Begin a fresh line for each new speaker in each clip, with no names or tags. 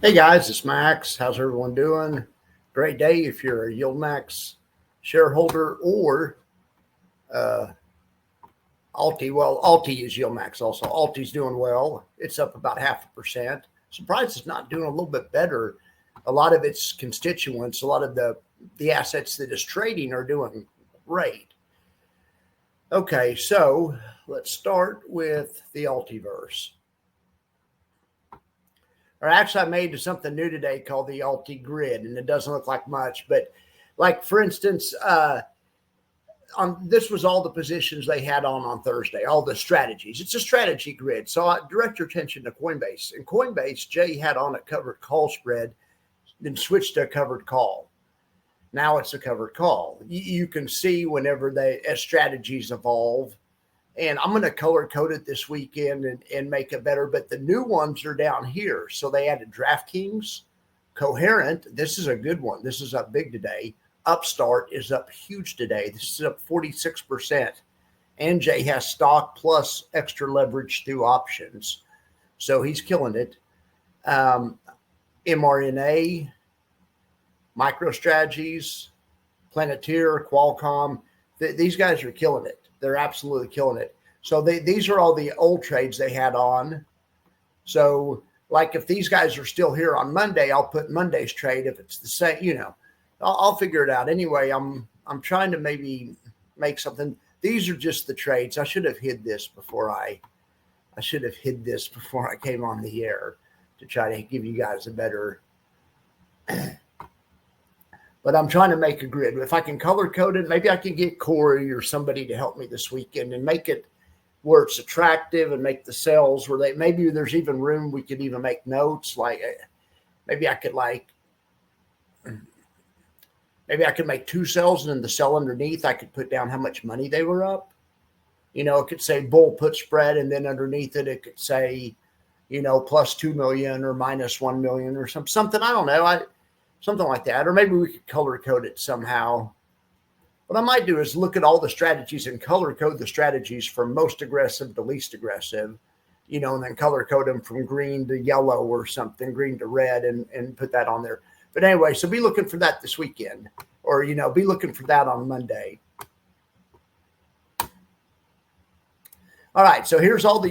Hey guys, it's Max. How's everyone doing? Great day if you're a YieldMax shareholder or uh, Alti. Well, Alti is YieldMax also. Alti's doing well. It's up about 0.5%. Surprised it's not doing a little bit better. A lot of its constituents, a lot of the assets that it's trading are doing great. Okay, so let's start with the Altiverse. Or actually, I made something new today called the ULTY grid, and it doesn't look like much, but like for instance, this was all the positions they had on Thursday, all the strategies. It's a strategy grid. So I direct your attention to Coinbase. And Coinbase, Jay had on a covered call spread, then switched to a covered call. Now it's a covered call. You can see whenever as strategies evolve. And I'm going to color code it this weekend and make it better. But the new ones are down here. So they added DraftKings, Coherent. This is a good one. This is up big today. Upstart is up huge today. This is up 46%. And Jay has stock plus extra leverage through options. So he's killing it. mRNA, MicroStrategies, Planeteer, Qualcomm. These guys are killing it. They're absolutely killing it. So these are all the old trades they had on. So like if these guys are still here on Monday, I'll put Monday's trade. If it's the same, I'll figure it out. Anyway, I'm trying to maybe make something. These are just the trades. I should have hid this before I came on the air to try to give you guys a better. But I'm trying to make a grid. If I can color code it, maybe I can get Corey or somebody to help me this weekend and make it where it's attractive and make the cells where maybe there's even room we could even make notes. Like maybe I could make two cells, and then the cell underneath I could put down how much money they were up. It could say bull put spread, and then underneath it could say, plus 2 million or minus 1 million or something. I don't know. Something like that. Or maybe we could color code it somehow. What I might do is look at all the strategies and color code the strategies from most aggressive to least aggressive, and then color code them from green to yellow or something, green to red, and put that on there. But anyway, so be looking for that this weekend, or, be looking for that on Monday. All right. So here's all the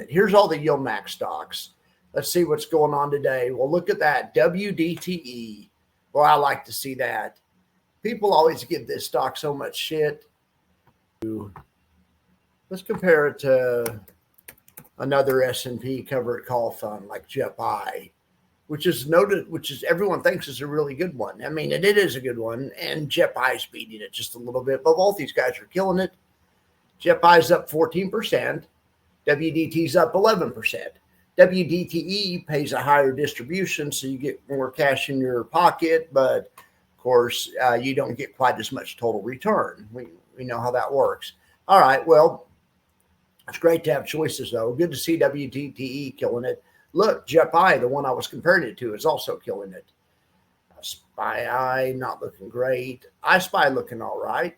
here's all the YieldMax stocks. Let's see what's going on today. Well, look at that. WDTE. Boy, I like to see that. People always give this stock so much shit. Let's compare it to another S&P covered call fund like JEPI, which is everyone thinks is a really good one. I mean, it is a good one, and JEPI's beating it just a little bit, but both these guys are killing it. JEPI's up 14%. WDT's up 11%. WDTE pays a higher distribution, so you get more cash in your pocket, but of course, you don't get quite as much total return. We know how that works. All right, well, it's great to have choices, though. Good to see WDTE killing it. Look, JEPI, the one I was comparing it to, is also killing it. SPY not looking great. iSpy looking all right.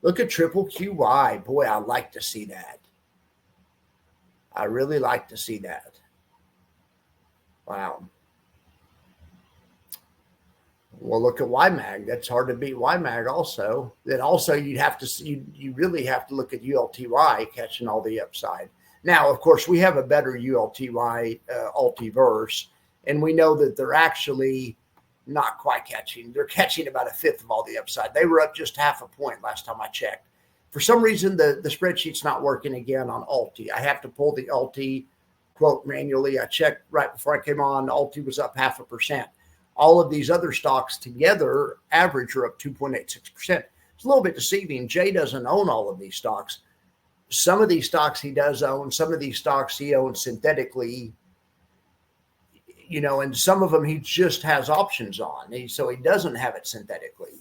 Look at triple QY. Boy, I like to see that. I really like to see that. Wow. Well, look at YMAG. That's hard to beat YMAG also. Then also you really have to look at ULTY catching all the upside. Now, of course, we have a better ULTY Altiverse, and we know that they're actually not quite catching. They're catching about a fifth of all the upside. They were up just 0.5 point last time I checked. For some reason, the spreadsheet's not working again on Alti. I have to pull the Alti quote manually. I checked right before I came on. Alti was up 0.5%. All of these other stocks together, average, are up 2.86%. It's a little bit deceiving. Jay doesn't own all of these stocks. Some of these stocks he does own. Some of these stocks he owns synthetically, and some of them he just has options on. So he doesn't have it synthetically.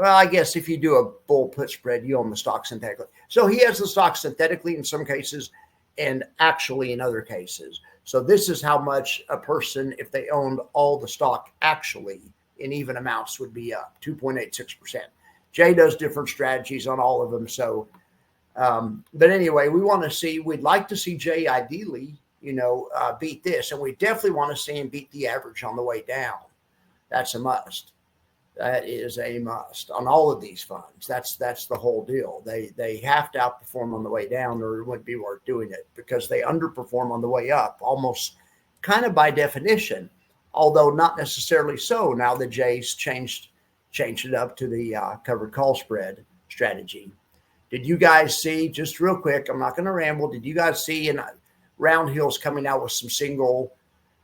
I guess if you do a bull put spread, you own the stock synthetically. So he has the stock synthetically in some cases and actually in other cases. So this is how much a person, if they owned all the stock actually in even amounts, would be up 2.86%. Jay does different strategies on all of them. So, but anyway, we'd like to see Jay ideally beat this. And we definitely want to see him beat the average on the way down. That's a must. That is a must on all of these funds. That's the whole deal. They have to outperform on the way down, or it wouldn't be worth doing it, because they underperform on the way up, almost kind of by definition, although not necessarily so. Now the Jays changed it up to the covered call spread strategy. Did you guys see, just real quick, I'm not going to ramble, did you guys see Round Hill's coming out with some single?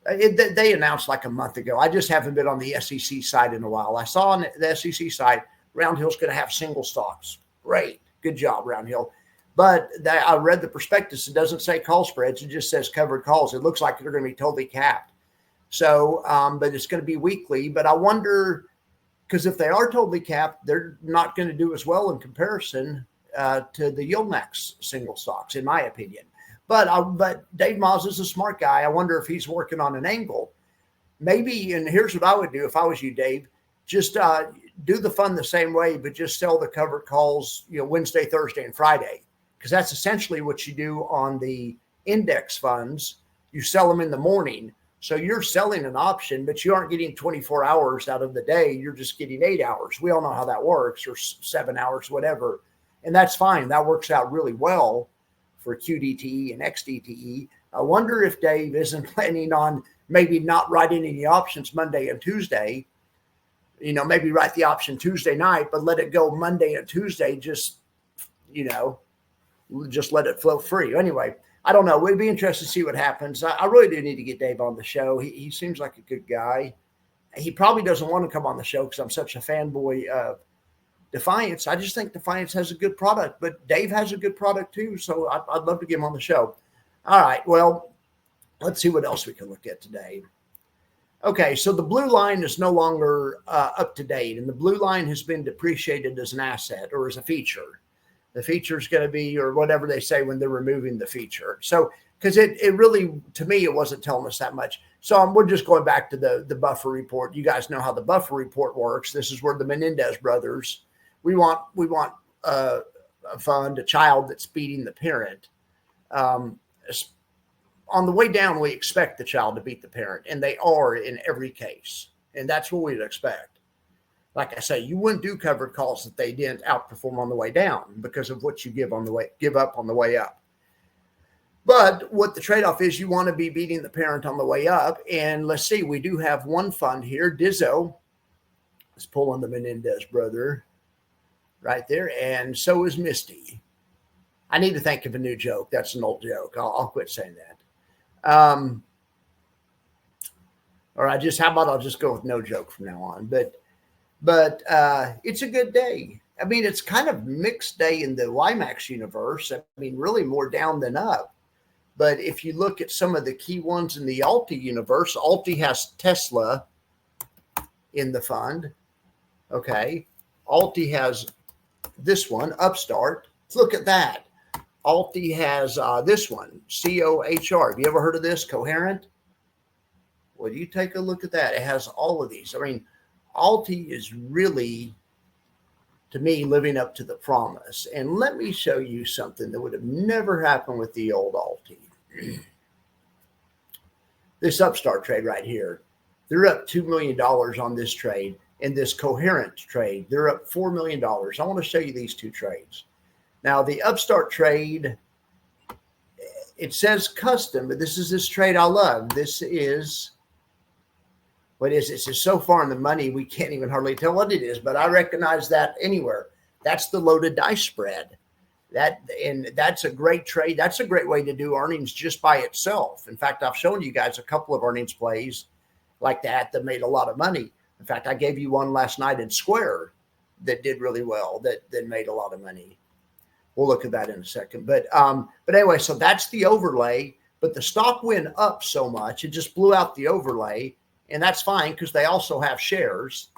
They announced like a month ago. I just haven't been on the SEC side in a while. I saw on the SEC side, Round Hill's going to have single stocks. Great. Good job, Round Hill. But I read the prospectus. It doesn't say call spreads. It just says covered calls. It looks like they're going to be totally capped. So, but it's going to be weekly. But I wonder, because if they are totally capped, they're not going to do as well in comparison to the YieldMax single stocks, in my opinion. But Dave Moss is a smart guy. I wonder if he's working on an angle. Maybe, and here's what I would do if I was you, Dave. Just do the fund the same way, but just sell the covered calls, Wednesday, Thursday, and Friday. Because that's essentially what you do on the index funds. You sell them in the morning. So you're selling an option, but you aren't getting 24 hours out of the day. You're just getting 8 hours. We all know how that works, or 7 hours, whatever. And that's fine. That works out really well for QDTE and XDTE. I wonder if Dave isn't planning on maybe not writing any options Monday and Tuesday. Maybe write the option Tuesday night, but let it go Monday and Tuesday. Just let it flow free. Anyway, I don't know. We'd be interested to see what happens. I really do need to get Dave on the show. He seems like a good guy. He probably doesn't want to come on the show because I'm such a fanboy of Defiance. I just think Defiance has a good product, but Dave has a good product too. So I'd love to get him on the show. All right. Well, let's see what else we can look at today. Okay. So the blue line is no longer up to date, and the blue line has been depreciated as an asset or as a feature. The feature is going to be, or whatever they say when they're removing the feature. So, because it really, to me, it wasn't telling us that much. So we're just going back to the buffer report. You guys know how the buffer report works. This is where the Menendez brothers, we want a fund, a child that's beating the parent. On the way down, we expect the child to beat the parent, and they are in every case. And that's what we'd expect. Like I say, you wouldn't do covered calls if they didn't outperform on the way down because of what you give up on the way up. But what the trade-off is, you want to be beating the parent on the way up. And let's see, we do have one fund here. Dizzo is pulling the Menendez brother right there. And so is Misty. I need to think of a new joke. That's an old joke. I'll quit saying that. Or I'll just go with no joke from now on. But it's a good day. I mean, it's kind of mixed day in the YieldMax universe. I mean, really more down than up. But if you look at some of the key ones in the ULTY universe, ULTY has Tesla in the fund. Okay. ULTY has this one, Upstart. Let's look at that. ULTY has this one, COHR. Have you ever heard of this? Coherent? Well, you take a look at that. It has all of these. I mean, ULTY is really, to me, living up to the promise. And let me show you something that would have never happened with the old ULTY. This Upstart trade right here. They're up $2 million on this trade. And this Coherent trade, they're up $4 million. I want to show you these two trades. Now, the Upstart trade, it says custom, but this is this trade I love. This is, what is it? It's so far in the money, we can't even hardly tell what it is, but I recognize that anywhere. That's the loaded dice spread. That's a great trade. That's a great way to do earnings just by itself. In fact, I've shown you guys a couple of earnings plays like that made a lot of money. In fact, I gave you one last night in Square that did really well, that made a lot of money. We'll look at that in a second. But anyway, so that's the overlay. But the stock went up so much, it just blew out the overlay. And that's fine because they also have shares.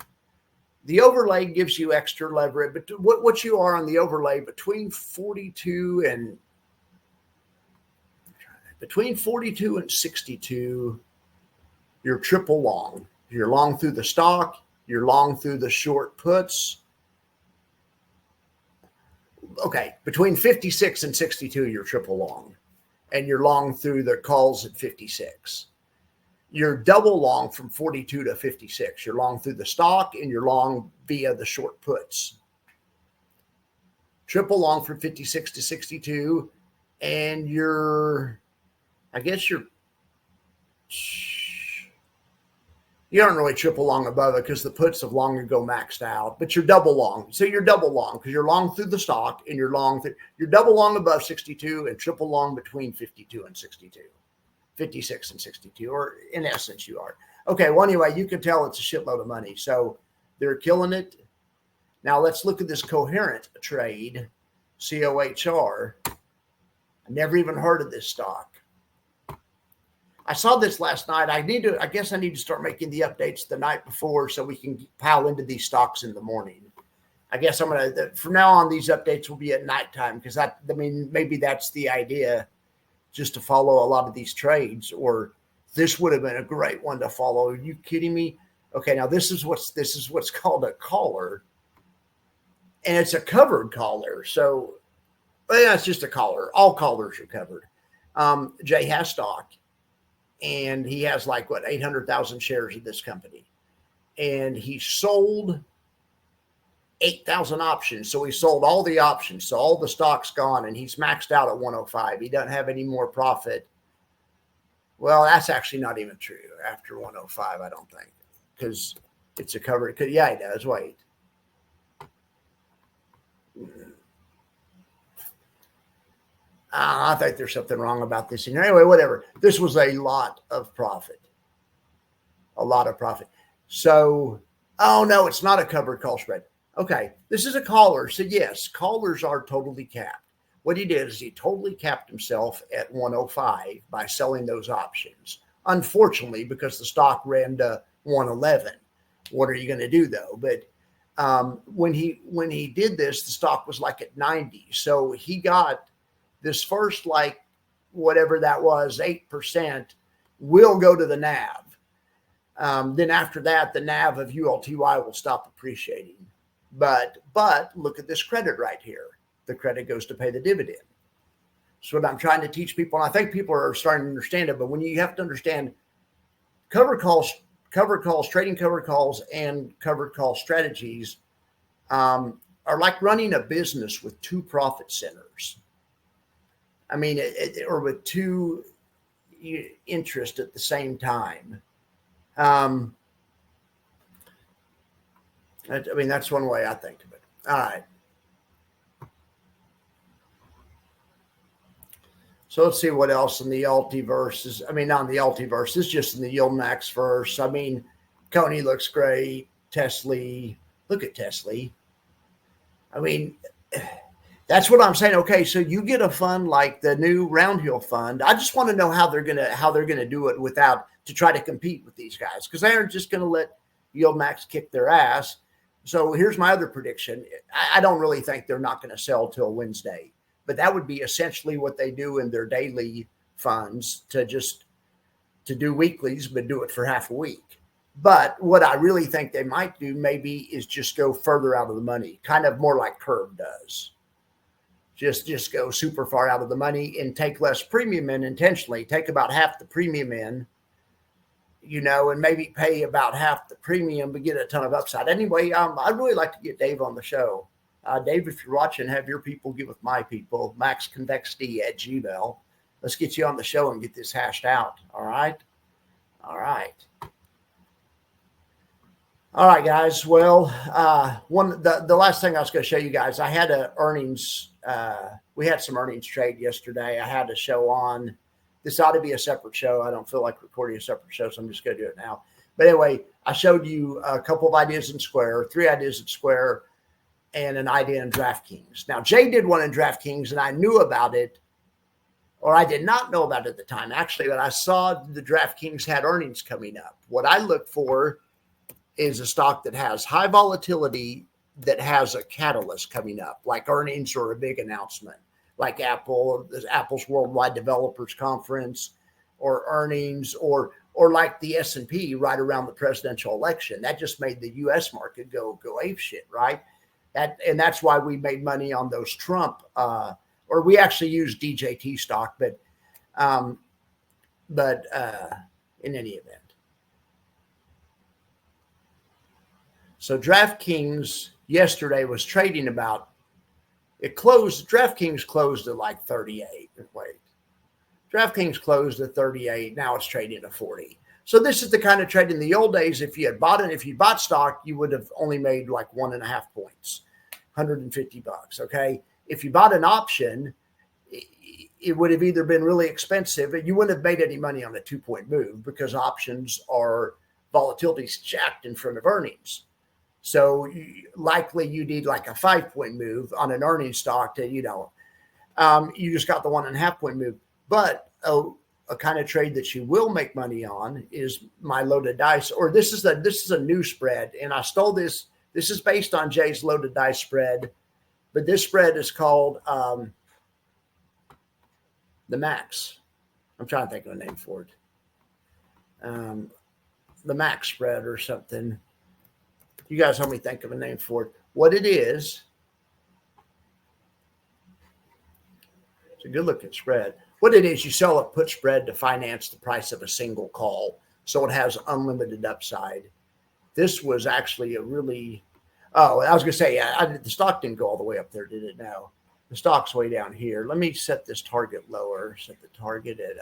The overlay gives you extra leverage. But what you are on the overlay between 42 and 62, you're triple long. You're long through the stock. You're long through the short puts. Okay, between 56 and 62, you're triple long. and you're long through the calls at 56. You're double long from 42 to 56. You're long through the stock and you're long via the short puts. Triple long from 56 to 62, and you aren't really triple long above it because the puts have long ago maxed out, but you're double long. So you're double long because you're long through the stock and you're double long above 62 and triple long between 52 and 62, 56 and 62, or in essence you are. Okay, well, anyway, you can tell it's a shitload of money. So they're killing it. Now let's look at this Coherent trade, COHR. I never even heard of this stock. I saw this last night. I guess I need to start making the updates the night before so we can pile into these stocks in the morning. I guess from now on, these updates will be at nighttime because maybe that's the idea, just to follow a lot of these trades, or this would have been a great one to follow. Are you kidding me? Okay. Now this is what's called a collar, and it's a covered collar. So yeah, it's just a collar. All collars are covered. Jay has stock. And he has 800,000 shares of this company. And he sold 8,000 options. So he sold all the options. So all the stock's gone and he's maxed out at 105. He doesn't have any more profit. Well, that's actually not even true after 105, I don't think, because it's a cover. Yeah, he does. Wait. I think there's something wrong about this. Anyway, whatever. This was a lot of profit. A lot of profit. So, oh no, it's not a covered call spread. Okay, this is a collar. So yes, collars are totally capped. What he did is he totally capped himself at 105 by selling those options. Unfortunately, because the stock ran to 111. What are you going to do though? But when he did this, the stock was at 90. So he got this first, whatever that was, 8% will go to the NAV. Then after that, the NAV of ULTY will stop appreciating. But look at this credit right here. The credit goes to pay the dividend. So what I'm trying to teach people, and I think people are starting to understand it, but when you have to understand covered calls, trading covered calls, and covered call strategies are like running a business with two profit centers. I mean, or with two interests at the same time. That's one way I think of it. All right. So let's see what else in the ULTY verse not in the ULTY verse, it's just in the YieldMax verse. Coney looks great. Tesla, look at Tesla. That's what I'm saying. Okay, so you get a fund like the new Roundhill fund. I just want to know how they're gonna do it to try to compete with these guys, because they aren't just gonna let YieldMax kick their ass. So here's my other prediction. I don't really think they're not going to sell till Wednesday, but that would be essentially what they do in their daily funds, to do weeklies, but do it for half a week. But what I really think they might do maybe is just go further out of the money, kind of more like Curve does. Just go super far out of the money and take less premium in intentionally. Take about half the premium in, and maybe pay about half the premium, but get a ton of upside. Anyway, I'd really like to get Dave on the show. Dave, if you're watching, have your people get with my people, maxconvexity@gmail. Let's get you on the show and get this hashed out. All right. All right. All right, guys. Well, the last thing I was going to show you guys, I had we had some earnings trade yesterday. I had a show on. This ought to be a separate show. I don't feel like recording a separate show, so I'm just going to do it now. But anyway, I showed you a couple of ideas in Square, 3 ideas in Square, and an idea in DraftKings. Now, Jay did one in DraftKings, and I knew about it, or I did not know about it at the time, actually, but I saw the DraftKings had earnings coming up. What I look for is a stock that has high volatility, that has a catalyst coming up, like earnings or a big announcement, like Apple's Worldwide Developers Conference, or earnings, or like the S&P right around the presidential election. That just made the U.S. market go ape shit, right? And that's why we made money on those Trump, or we actually used DJT stock, but But in any event. So DraftKings yesterday was trading about, DraftKings closed at like 38. Wait. DraftKings closed at 38. Now it's trading at 40. So this is the kind of trade in the old days. If you bought stock, you would have only made like 1.5 points, $150. Okay. If you bought an option, it would have either been really expensive and you wouldn't have made any money on a 2-point move because options are volatility jacked in front of earnings. So likely you need like a 5-point move on an earnings stock to, you just got the 1.5-point move. But a kind of trade that you will make money on is my loaded dice, or this is a new spread. And I stole this. This is based on Jay's loaded dice spread, but this spread is called the max. I'm trying to think of a name for it. The max spread or something. You guys help me think of a name for it. What it is, it's a good looking spread. What it is, you sell a put spread to finance the price of a single call. So it has unlimited upside. This was actually a really, I was going to say, the stock didn't go all the way up there, did it? No. The stock's way down here. Let me set this target lower. Set the target at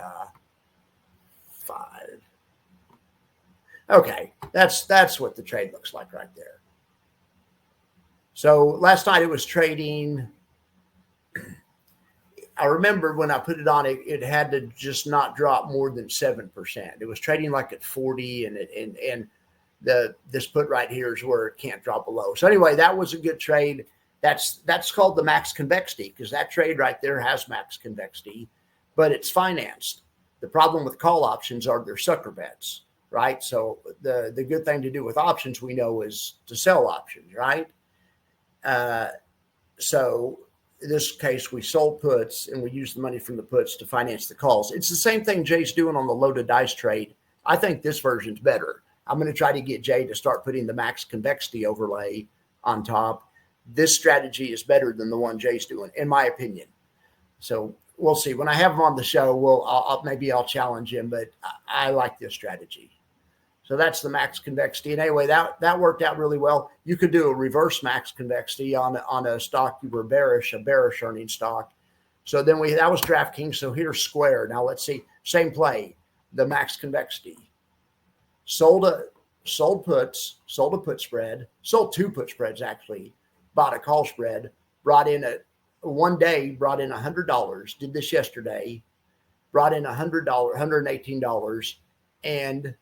5. Okay, that's what the trade looks like right there. So last night it was trading. I remember when I put it on, it had to just not drop more than 7%. It was trading like at 40, and this put right here is where it can't drop below. So anyway, that was a good trade. That's called the max convexity, because that trade right there has max convexity, but it's financed. The problem with call options are they're sucker bets, right? So the good thing to do with options, we know, is to sell options, right? So in this case, we sold puts and we used the money from the puts to finance the calls. It's the same thing Jay's doing on the loaded dice trade. I think this version's better. I'm going to try to get Jay to start putting the max convexity overlay on top. This strategy is better than the one Jay's doing, in my opinion. So we'll see. When I have him on the show, maybe I'll challenge him, but I like this strategy. So that's the max convexity. And anyway, that worked out really well. You could do a reverse max convexity on a stock you were bearish, a bearish earning stock. So then that was DraftKings. So here's Square. Now let's see, same play, the max convexity. Sold puts, sold a put spread, sold 2 put spreads actually, bought a call spread, brought in $100, did this yesterday, brought in $100, $118, and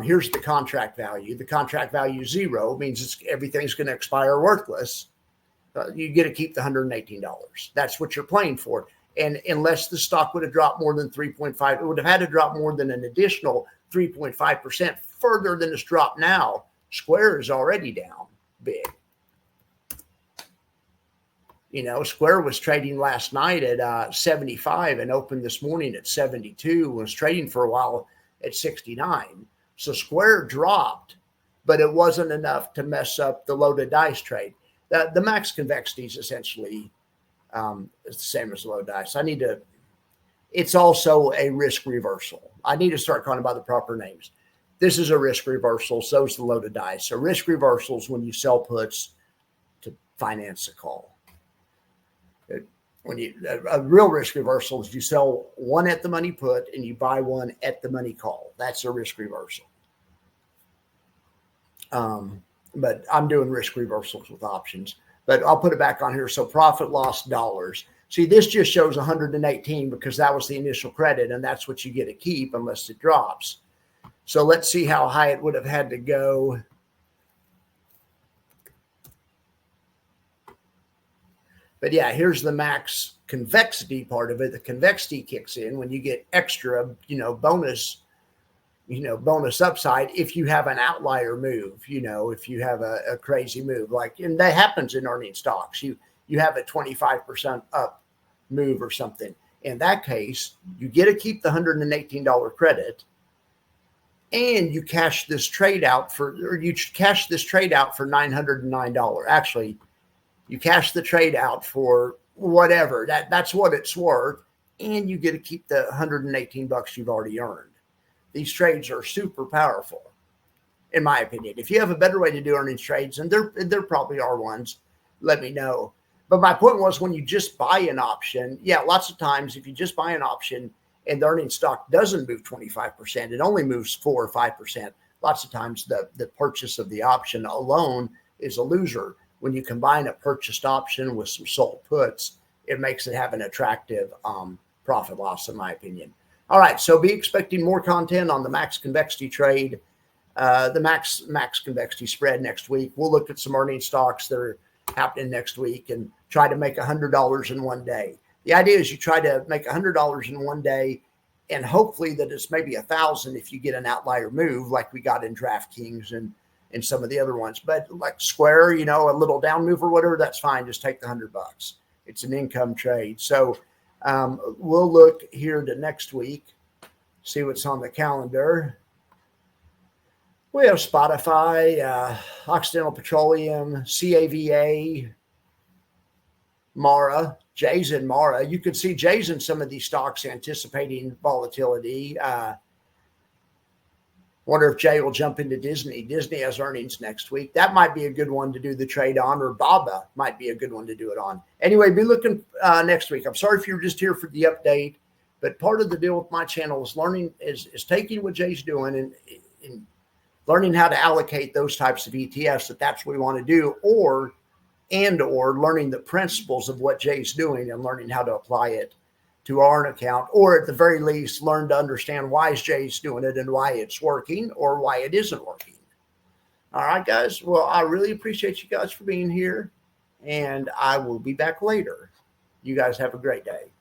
here's the contract value. The contract value is 0, means everything's going to expire worthless. You get to keep the $118. That's what you're playing for. And unless the stock would have dropped more than 3.5, it would have had to drop more than an additional 3.5% further than it's dropped now. Square is already down big. Square was trading last night at 75 and opened this morning at 72, was trading for a while at 69. So Square dropped, but it wasn't enough to mess up the loaded dice trade. The max convexity is essentially is the same as low dice. It's also a risk reversal. I need to start calling it by the proper names. This is a risk reversal. So is the loaded dice. So risk reversals when you sell puts to finance a call. A real risk reversal is you sell one at the money put and you buy one at the money call. That's a risk reversal. But I'm doing risk reversals with options. But I'll put it back on here. So profit loss dollars. See, this just shows 118 because that was the initial credit, and that's what you get to keep unless it drops. So let's see how high it would have had to go. But yeah, here's the max convexity part of it. The convexity kicks in when you get extra, bonus upside if you have an outlier move, if you have a crazy move, and that happens in earning stocks. You have a 25% up move or something. In that case, you get to keep the $118 credit, and you cash this trade out for $909. Actually, you cash the trade out for whatever. That's what it's worth. and you get to keep the 118 bucks you've already earned. These trades are super powerful, in my opinion. If you have a better way to do earnings trades, and there probably are ones, let me know. But my point was, when you just buy an option, yeah, lots of times if you just buy an option and the earning stock doesn't move 25%, it only moves 4 or 5%. Lots of times the purchase of the option alone is a loser. When you combine a purchased option with some sold puts, it makes it have an attractive profit loss, in my opinion. All right, so be expecting more content on the max convexity trade, the max convexity spread next week. We'll look at some earning stocks that are happening next week and try to make $100 in one day. The idea is you try to make $100 in one day, and hopefully that it's maybe 1,000 if you get an outlier move like we got in DraftKings and some of the other ones. But like Square, you know, a little down move or whatever, that's fine. Just take the $100. It's an income trade. So we'll look here to next week, see what's on the calendar. We have Spotify, Occidental Petroleum, CAVA, Mara. Jay's in Mara. You could see Jay's in some of these stocks anticipating volatility. Wonder if Jay will jump into Disney. Disney has earnings next week. That might be a good one to do the trade on, or BABA might be a good one to do it on. Anyway, be looking next week. I'm sorry if you're just here for the update, but part of the deal with my channel is learning, is taking what Jay's doing and learning how to allocate those types of ETFs, that's what we want to do, or learning the principles of what Jay's doing and learning how to apply it to our account, or at the very least, learn to understand why Jay's doing it and why it's working or why it isn't working. All right, guys. Well, I really appreciate you guys for being here, and I will be back later. You guys have a great day.